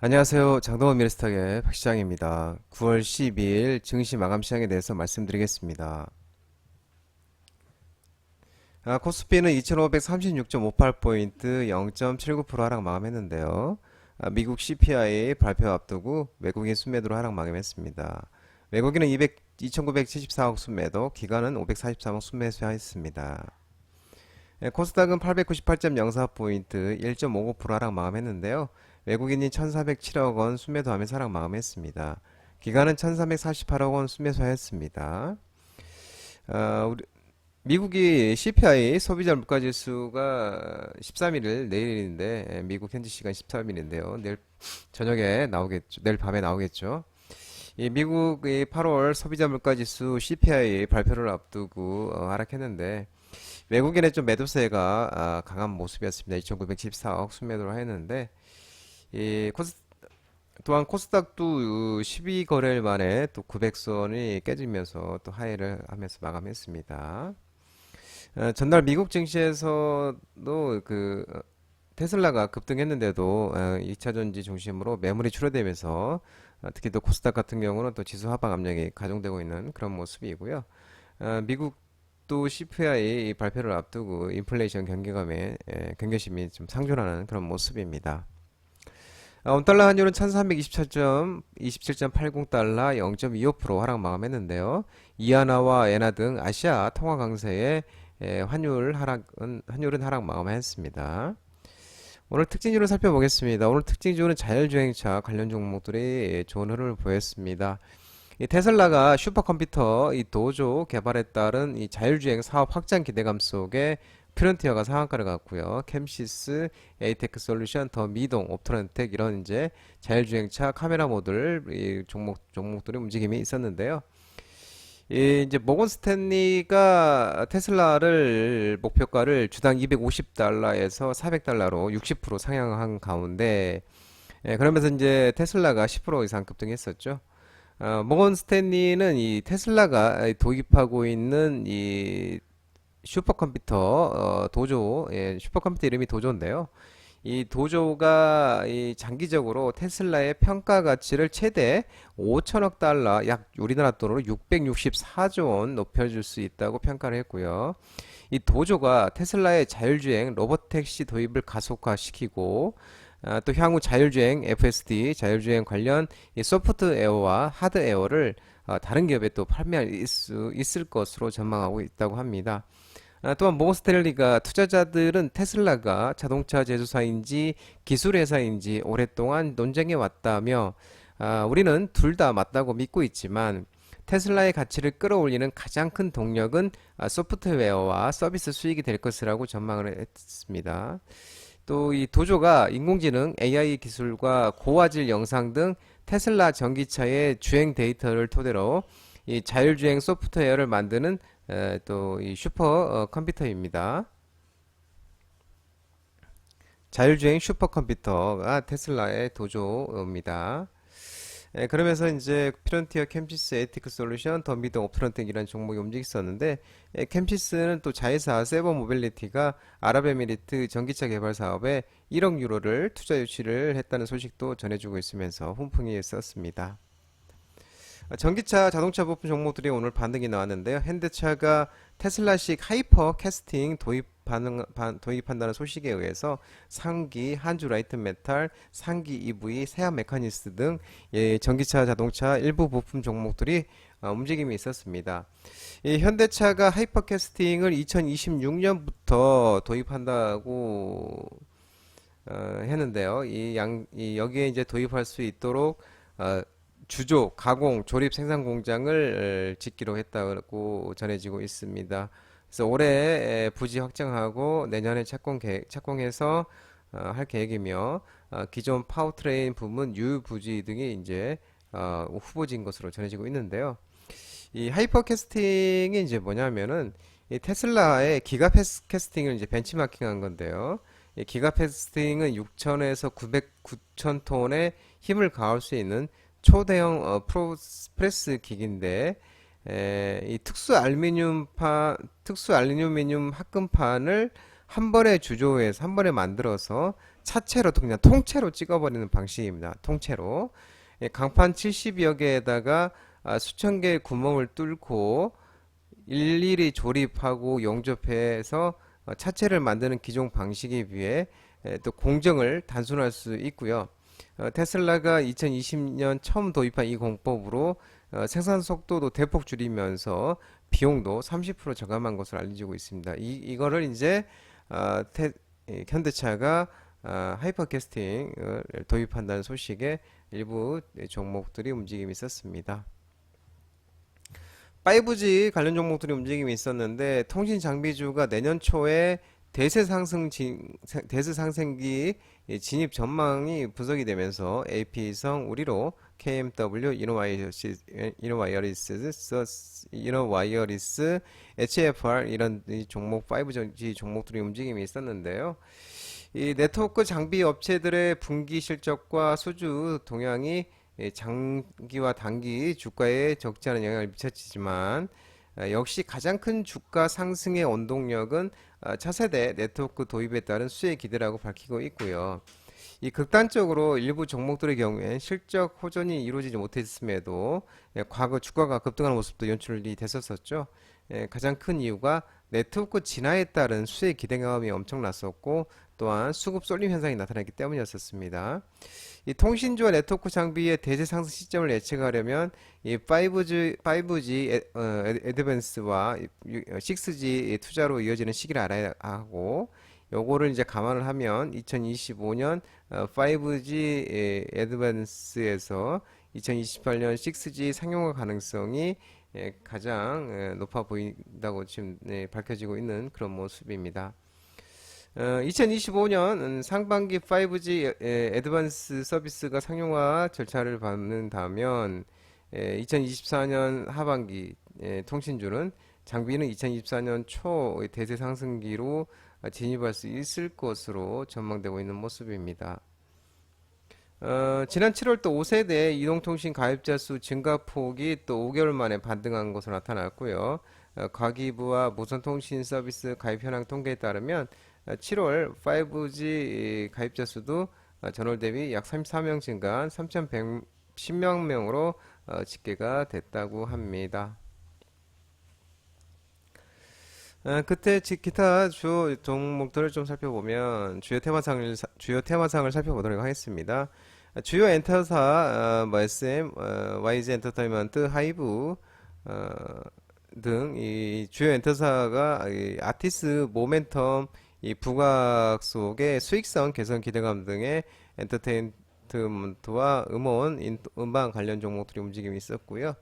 안녕하세요. 장동원 미래스탁의 박 시장입니다. 9월 12일 증시 마감 시장에 대해서 말씀드리겠습니다. 코스피는 2536.58포인트 0.79% 하락 마감했는데요. 미국 CPI 발표 앞두고 외국인 순매도로 하락 마감했습니다. 외국인은 2,974억 순매도, 기관은 543억 순매수했습니다. 코스닥은 898.04포인트 1.59% 하락 마감했는데요. 외국인이 1,407억 원 순매도하면서 하락 마감했습니다. 기관은 1,348억 원 순매수했습니다. 우리 미국이 CPI 소비자 물가 지수가 13일 내일인데 미국 현지 시간 13일인데요. 내일 저녁에 나오겠죠. 내일 밤에 나오겠죠. 이 미국의 8월 소비자 물가 지수 CPI 발표를 앞두고 하락했는데 외국인의 좀 매도세가 강한 모습이었습니다. 2,914억 순매도를 했는데 이 또한 코스닥도 12거래일 만에 또 900선이 깨지면서 또 하회를 하면서 마감했습니다. 전날 미국 증시에서도 테슬라가 급등했는데도 2차 전지 중심으로 매물이 출회되면서 특히 또 코스닥 같은 경우는 또 지수 하방 압력이 가중되고 있는 그런 모습이고요. 미국도 CPI 발표를 앞두고 인플레이션 경계감에 경계심이 좀 상존하는 그런 모습입니다. 원달러 환율은 1327.80달러 0.25% 하락 마감했는데요. 이하나와 엔화 등 아시아 통화 강세에 환율은 하락 마감했습니다. 오늘 특징주를 살펴보겠습니다. 오늘 특징주는 자율주행차 관련 종목들이 좋은 흐름을 보였습니다. 이 테슬라가 슈퍼컴퓨터 이 도조 개발에 따른 이 자율주행 사업 확장 기대감 속에 프론티어가 상한가를 갔고요. 캠시스, 에이테크 솔루션, 더 미동, 옵트론텍 이런 이제 자율주행차 카메라 모듈 이 종목들의 움직임이 있었는데요. 이 이제 모건 스탠리가 테슬라를 목표가를 주당 250달러에서 400달러로 60% 상향한 가운데 그러면서 이제 테슬라가 10% 이상 급등했었죠. 모건 스탠리는 이 테슬라가 도입하고 있는 이 슈퍼컴퓨터 도조, 슈퍼컴퓨터 이름이 도조인데요. 이 도조가 이 장기적으로 테슬라의 평가 가치를 최대 5천억 달러, 약 우리나라 돈으로 664조 원 높여줄 수 있다고 평가를 했고요. 이 도조가 테슬라의 자율주행 로봇택시 도입을 가속화시키고 또 향후 자율주행 FSD, 자율주행 관련 이 소프트웨어와 하드웨어를 다른 기업에 또 판매할 수 있을 것으로 전망하고 있다고 합니다. 또한 모건 스탠리가 투자자들은 테슬라가 자동차 제조사인지 기술 회사인지 오랫동안 논쟁해 왔다며 우리는 둘 다 맞다고 믿고 있지만 테슬라의 가치를 끌어올리는 가장 큰 동력은 소프트웨어와 서비스 수익이 될 것이라고 전망을 했습니다. 또 이 도조가 인공지능, AI 기술과 고화질 영상 등 테슬라 전기차의 주행 데이터를 토대로 이 자율주행 소프트웨어를 만드는 또 이 슈퍼 컴퓨터입니다. 자율주행 슈퍼컴퓨터가 테슬라의 도조입니다. 그러면서 이제 프론티어 캠시스 에티크 솔루션 더미드 옵트런텍이라는 종목이 움직였었는데 캠시스는 또 자회사 세버 모빌리티가 아랍에미리트 전기차 개발 사업에 1억 유로를 투자 유치를 했다는 소식도 전해주고 있으면서 훈풍이 있었습니다. 전기차 자동차 부품 종목들이 오늘 반등이 나왔는데요. 현대차가 테슬라식 하이퍼 캐스팅 도입한다는 소식에 의해서 상기, 한주 라이트 메탈, 상기 EV, 세합 메카니스트 등 전기차 자동차 일부 부품 종목들이 움직임이 있었습니다. 이 현대차가 하이퍼 캐스팅을 2026년부터 도입한다고 했는데요. 여기에 이제 도입할 수 있도록 주조, 가공, 조립 생산 공장을 짓기로 했다고 전해지고 있습니다. 그래서 올해 부지 확장하고 내년에 착공해서 할 계획이며 기존 파워트레인 부문 유부지 등이 이제 후보지인 것으로 전해지고 있는데요. 이 하이퍼캐스팅이 이제 뭐냐면은 이 테슬라의 기가캐스팅을 이제 벤치마킹한 건데요. 이 기가캐스팅은 6천에서 900 톤의 힘을 가할 수 있는 초대형 프레스 기기인데 이 특수 알루미늄 합금판을 한 번에 주조해서 한 번에 만들어서 차체로 그냥 통째로 찍어버리는 방식입니다. 통째로. 강판 70여 개에다가 수천 개의 구멍을 뚫고 일일이 조립하고 용접해서 차체를 만드는 기존 방식에 비해 또 공정을 단순할 수 있고요. 테슬라가 2020년 처음 도입한 이 공법으로 생산 속도도 대폭 줄이면서 비용도 30% 절감한 것으로 알려지고 있습니다. 이거를 이제 현대차가 하이퍼캐스팅을 도입한다는 소식에 일부 종목들이 움직임이 있었습니다. 5G 관련 종목들이 움직임이 있었는데 통신 장비주가 내년 초에 대세 상승기 진입 전망이 분석이 되면서 AP성 우리로 KMW, 이노와이어리스, HFR 이런 종목 5G 종목들이 움직임이 있었는데요. 이 네트워크 장비 업체들의 분기 실적과 수주 동향이 장기와 단기 주가에 적지 않은 영향을 미쳤지만 역시 가장 큰 주가 상승의 원동력은 차세대 네트워크 도입에 따른 수혜 기대라고 밝히고 있고요. 이 극단적으로 일부 종목들의 경우엔 실적 호전이 이루어지지 못했음에도 과거 주가가 급등하는 모습도 연출이 됐었죠. 가장 큰 이유가 네트워크 진화에 따른 수혜 기대감이 엄청났었고 또한 수급 쏠림 현상이 나타났기 때문이었습니다. 이 통신주와 네트워크 장비의 대세 상승 시점을 예측하려면 이 5G 애드밴스와 6G 투자로 이어지는 시기를 알아야 하고 요거를 이제 감안을 하면 2025년 5G 애드밴스에서 2028년 6G 상용화 가능성이 가장 높아 보인다고 지금 밝혀지고 있는 그런 모습입니다. 2025년 상반기 5G 애드밴스 서비스가 상용화 절차를 밟는다면 2024년 하반기 통신주는 장비는 2024년 초 대세 상승기로 진입할 수 있을 것으로 전망되고 있는 모습입니다. 지난 7월 또 5세대 이동통신 가입자 수 증가폭이 또 5개월 만에 반등한 것으로 나타났고요. 과기부와 무선통신 서비스 가입 현황 통계에 따르면 7월 5G 가입자 수도 전월 대비 약 34명 증가한 3,110명 명으로 집계가 됐다고 합니다. 그때 기타 주 종목들을 좀 살펴보면 주요 테마상을 살펴보도록 하겠습니다. 주요 엔터사 SM, YG 엔터테인먼트, 하이브 등 이 주요 엔터사가 아티스 모멘텀 이 부각 속의 수익성 개선 기대감 등의 엔터테인먼트와 음반 관련 종목들이 움직임이 있었고요.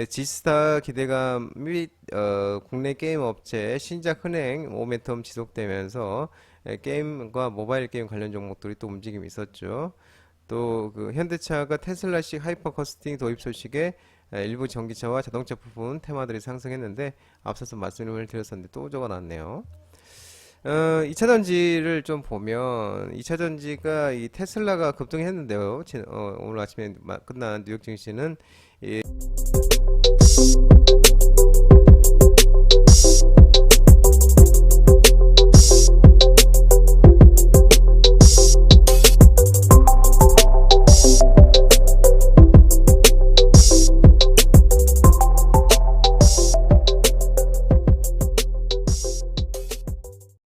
지스타 기대감 및 국내 게임 업체 신작 흥행 모멘텀 지속되면서 게임과 모바일 게임 관련 종목들이 또 움직임이 있었죠. 또 그 현대차가 테슬라식 하이퍼 커스팅 도입 소식에 일부 전기차와 자동차 부품 테마들이 상승했는데 앞서서 말씀을 드렸었는데 또 적어놨네요. 2차전지를 좀 보면 2차전지가 이 테슬라가 급등했는데요. 오늘 아침에 끝난 뉴욕 증시는